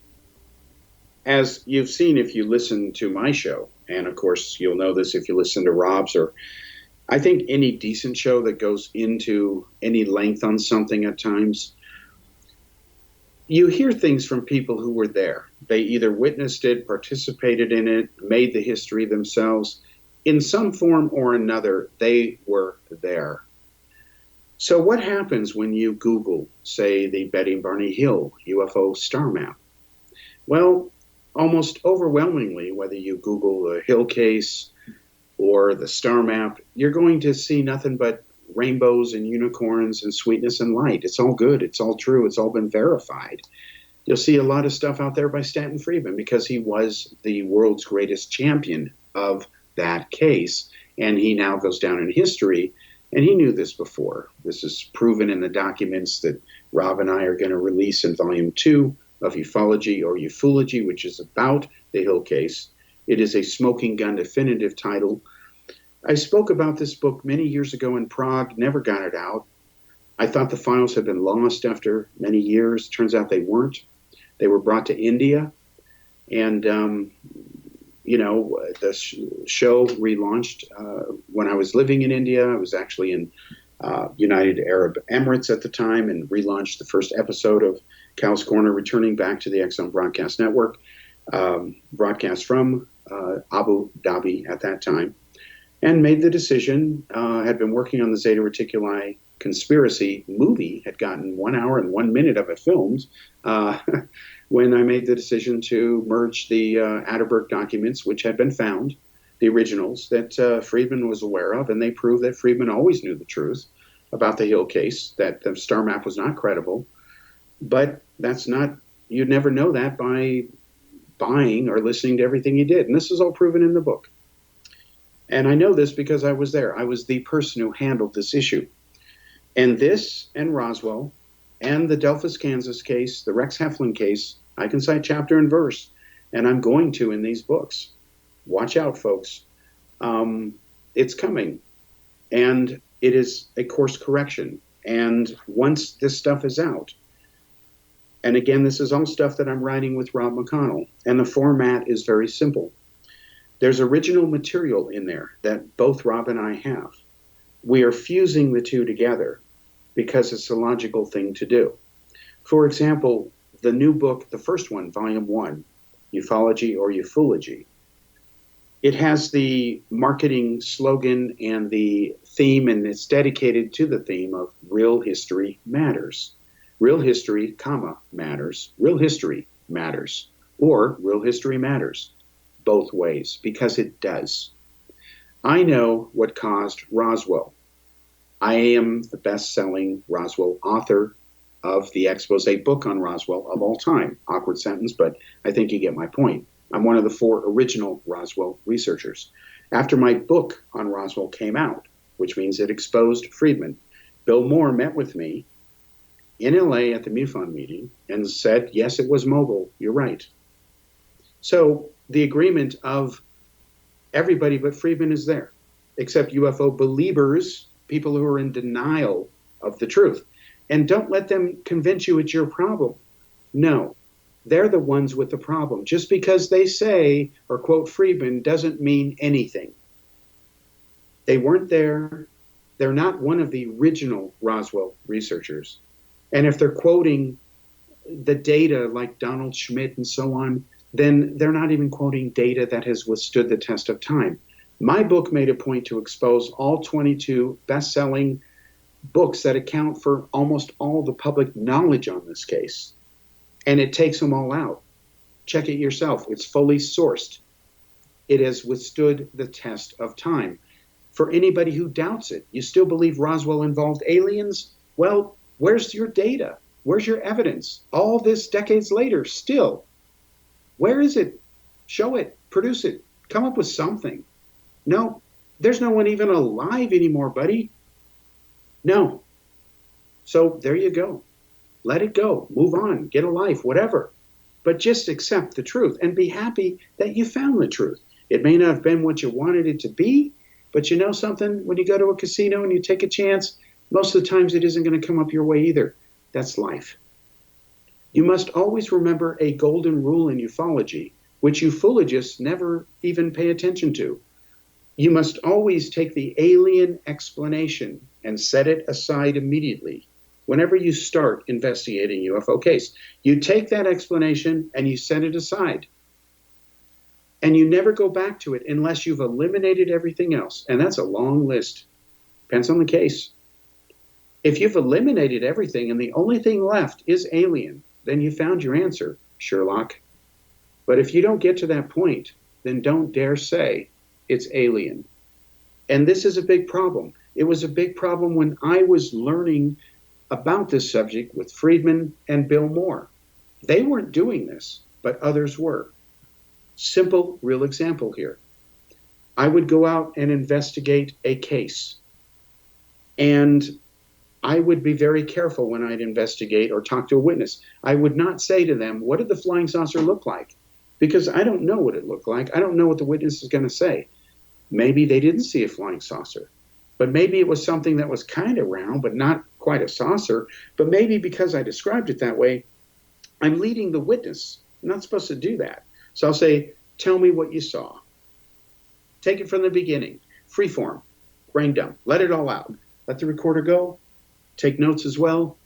as you've seen if you listen to my show, and of course you'll know this if you listen to Rob's, or I think any decent show that goes into any length on something at times, you hear things from people who were there. They either witnessed it, participated in it, made the history themselves. In some form or another, they were there. So what happens when you Google, say, the Betty Barney Hill UFO star map? Well, almost overwhelmingly, whether you Google the Hill case or the star map, you're going to see nothing but rainbows and unicorns and sweetness and light. It's all good. It's all true. It's all been verified. You'll see a lot of stuff out there by Stanton Friedman because he was the world's greatest champion of that case. And he now goes down in history. And he knew this before. This is proven in the documents that Rob and I are going to release in Volume 2 of Ufology or Ufology, which is about the Hill case. It is a smoking gun definitive title. I spoke about this book many years ago in Prague, never got it out. I thought the files had been lost after many years. Turns out they weren't. They were brought to India, and the show relaunched when I was living in India. I was actually in United Arab Emirates at the time, and relaunched the first episode of Kal's Corner, returning back to the X-Zone Broadcast Network, broadcast from Abu Dhabi at that time, and made the decision. Had been working on the Zeta Reticuli conspiracy movie, had gotten 1 hour and 1 minute of it filmed, when I made the decision to merge the Atterberg documents, which had been found, the originals that Friedman was aware of, and they proved that Friedman always knew the truth about the Hill case, that the star map was not credible. But that's not, you'd never know that by buying or listening to everything he did. And this is all proven in the book. And I know this because I was there. I was the person who handled this issue. And this and Roswell and the Delphus, Kansas case, the Rex Heflin case, I can cite chapter and verse, and I'm going to in these books. Watch out, folks. It's coming. And it is a course correction. And once this stuff is out, and again, this is all stuff that I'm writing with Rob McConnell, and the format is very simple. There's original material in there that both Rob and I have. We are fusing the two together because it's a logical thing to do. For example, the new book, the first one, Volume 1, Ufology or Ufology, it has the marketing slogan and the theme, and it's dedicated to the theme of real history matters. Real history, matters. Real history matters. Or real history matters. Both ways, because it does. I know what caused Roswell. I am the best-selling Roswell author of the expose book on Roswell of all time. Awkward sentence, but I think you get my point. I'm one of the 4 original Roswell researchers. After my book on Roswell came out, which means it exposed Friedman, Bill Moore met with me in LA at the MUFON meeting and said, yes, it was Mogul. You're right. So the agreement of everybody but Friedman is there, except UFO believers, people who are in denial of the truth. And don't let them convince you it's your problem. No, they're the ones with the problem. Just because they say or quote Friedman doesn't mean anything. They weren't there. They're not one of the original Roswell researchers. And if they're quoting the data like Donald Schmidt and so on, then they're not even quoting data that has withstood the test of time. My book made a point to expose all 22 best-selling books that account for almost all the public knowledge on this case. And it takes them all out. Check it yourself. It's fully sourced. It has withstood the test of time. For anybody who doubts it, you still believe Roswell involved aliens? Well, where's your data? Where's your evidence? All this decades later, still. Where is it? Show it. Produce it. Come up with something. No, there's no one even alive anymore, buddy. No. So there you go. Let it go. Move on. Get a life. Whatever. But just accept the truth and be happy that you found the truth. It may not have been what you wanted it to be, but you know something? When you go to a casino and you take a chance, most of the times it isn't going to come up your way either. That's life. You must always remember a golden rule in ufology, which ufologists never even pay attention to. You must always take the alien explanation and set it aside immediately. Whenever you start investigating UFO case, you take that explanation and you set it aside. And you never go back to it unless you've eliminated everything else. And that's a long list. Depends on the case. If you've eliminated everything and the only thing left is alien, then you found your answer, Sherlock. But if you don't get to that point, then don't dare say it's alien. And this is a big problem. It was a big problem when I was learning about this subject with Friedman and Bill Moore. They weren't doing this, but others were. Simple, real example here. I would go out and investigate a case. And I would be very careful when I'd investigate or talk to a witness. I would not say to them, what did the flying saucer look like? Because I don't know what it looked like. I don't know what the witness is going to say. Maybe they didn't see a flying saucer, but maybe it was something that was kind of round, but not quite a saucer. But maybe because I described it that way, I'm leading the witness. I'm not supposed to do that. So I'll say, tell me what you saw. Take it from the beginning. Freeform, brain dump, let it all out. Let the recorder go. Take notes as well.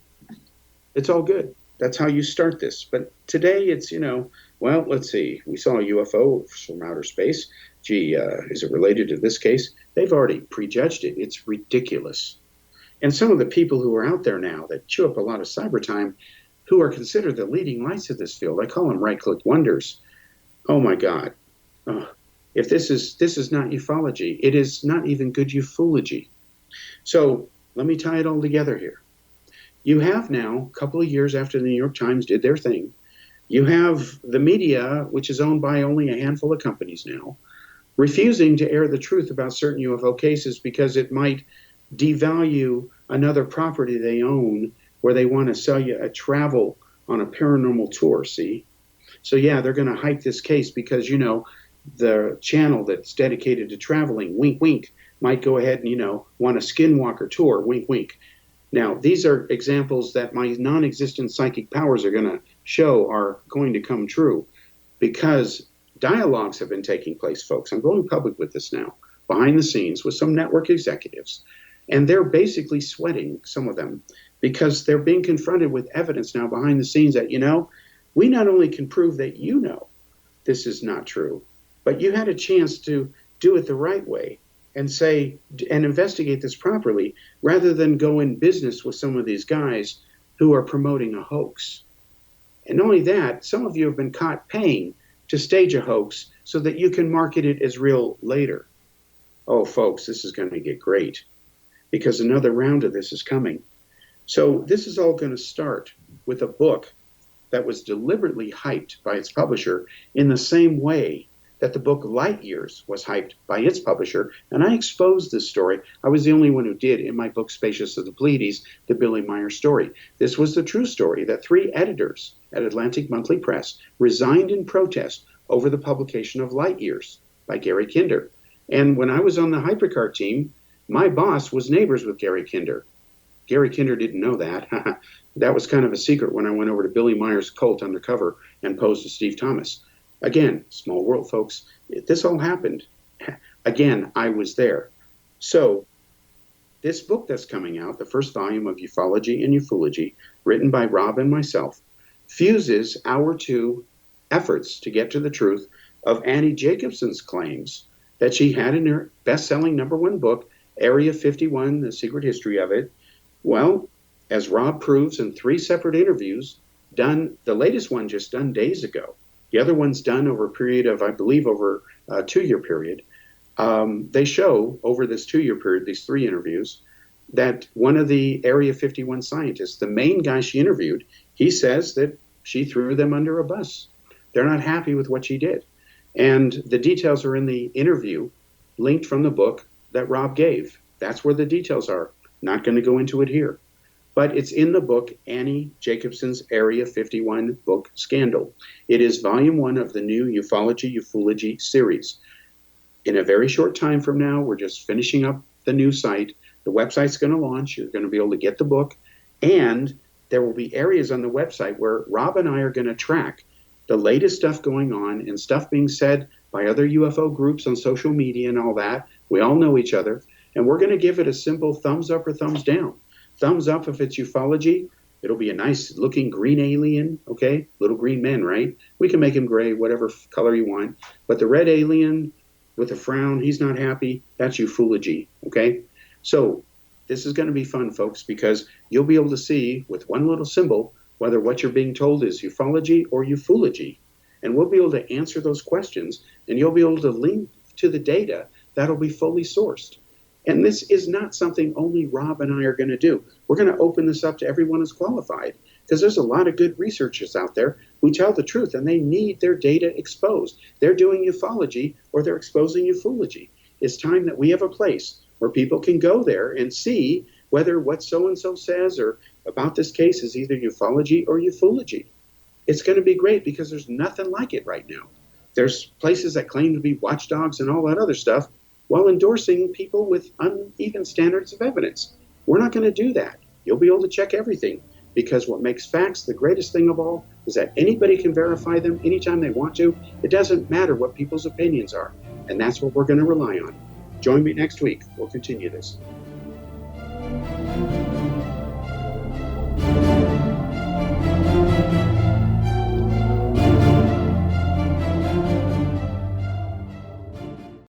It's all good. That's how you start this. But today it's, well, let's see. We saw a UFO from outer space. Gee, is it related to this case? They've already prejudged it. It's ridiculous. And some of the people who are out there now that chew up a lot of cyber time, who are considered the leading lights of this field, I call them right-click wonders. Oh my God. If this is not ufology, it is not even good ufology. So let me tie it all together here. You have now, a couple of years after the New York Times did their thing, you have the media, which is owned by only a handful of companies now, refusing to air the truth about certain UFO cases because it might devalue another property they own where they want to sell you a travel on a paranormal tour, see? So yeah, they're going to hype this case because, the channel that's dedicated to traveling, wink, wink, might go ahead and, want a skinwalker tour, wink, wink. Now, these are examples that my non-existent psychic powers are going to show are going to come true because dialogues have been taking place, folks. I'm going public with this now, behind the scenes with some network executives. And they're basically sweating, some of them, because they're being confronted with evidence now behind the scenes that, we not only can prove that this is not true, but you had a chance to do it the right way and say and investigate this properly rather than go in business with some of these guys who are promoting a hoax. And not only that, some of you have been caught paying to stage a hoax so that you can market it as real later. Oh, folks, this is going to get great because another round of this is coming. So this is all going to start with a book that was deliberately hyped by its publisher in the same way that the book Light Years was hyped by its publisher. And I exposed this story. I was the only one who did in my book Spacious of the Pleiades, the Billy Meyer story. This was the true story that 3 editors at Atlantic Monthly Press resigned in protest over the publication of Light Years by Gary Kinder. And when I was on the Hypercar team, my boss was neighbors with Gary Kinder. Gary Kinder didn't know that. That was kind of a secret when I went over to Billy Meyer's cult undercover and posed to Steve Thomas. Again, small world, folks. This all happened. Again, I was there. So this book that's coming out, the first volume of Ufology and Ufology, written by Rob and myself, fuses our 2 efforts to get to the truth of Annie Jacobson's claims that she had in her best-selling #1 book, Area 51, The Secret History of It. Well, as Rob proves in 3 separate interviews, done, the latest one just done days ago. The other one's done over a period of, I believe, over a 2-year period. They show over this 2-year period, these 3 interviews, that one of the Area 51 scientists, the main guy she interviewed, he says that she threw them under a bus. They're not happy with what she did. And the details are in the interview linked from the book that Rob gave. That's where the details are. Not going to go into it here. But it's in the book, Annie Jacobson's Area 51 book Scandal. It is volume 1 of the new Ufology series. In a very short time from now, we're just finishing up the new site. The website's going to launch. You're going to be able to get the book. And there will be areas on the website where Rob and I are going to track the latest stuff going on and stuff being said by other UFO groups on social media and all that. We all know each other. And we're going to give it a simple thumbs up or thumbs down. Thumbs up if it's ufology. It'll be a nice looking green alien, okay? Little green men, right? We can make him gray, whatever color you want. But the red alien with a frown, he's not happy. That's ufology, okay? So this is going to be fun, folks, because you'll be able to see with one little symbol whether what you're being told is ufology or ufology. And we'll be able to answer those questions, and you'll be able to link to the data that'll be fully sourced. And this is not something only Rob and I are going to do. We're going to open this up to everyone who's qualified because there's a lot of good researchers out there who tell the truth and they need their data exposed. They're doing ufology or they're exposing ufology. It's time that we have a place where people can go there and see whether what so-and-so says or about this case is either ufology or ufology. It's going to be great because there's nothing like it right now. There's places that claim to be watchdogs and all that other stuff. while endorsing people with uneven standards of evidence. We're not going to do that. You'll be able to check everything, because what makes facts the greatest thing of all is that anybody can verify them anytime they want to. It doesn't matter what people's opinions are, and that's what we're going to rely on. Join me next week. We'll continue this.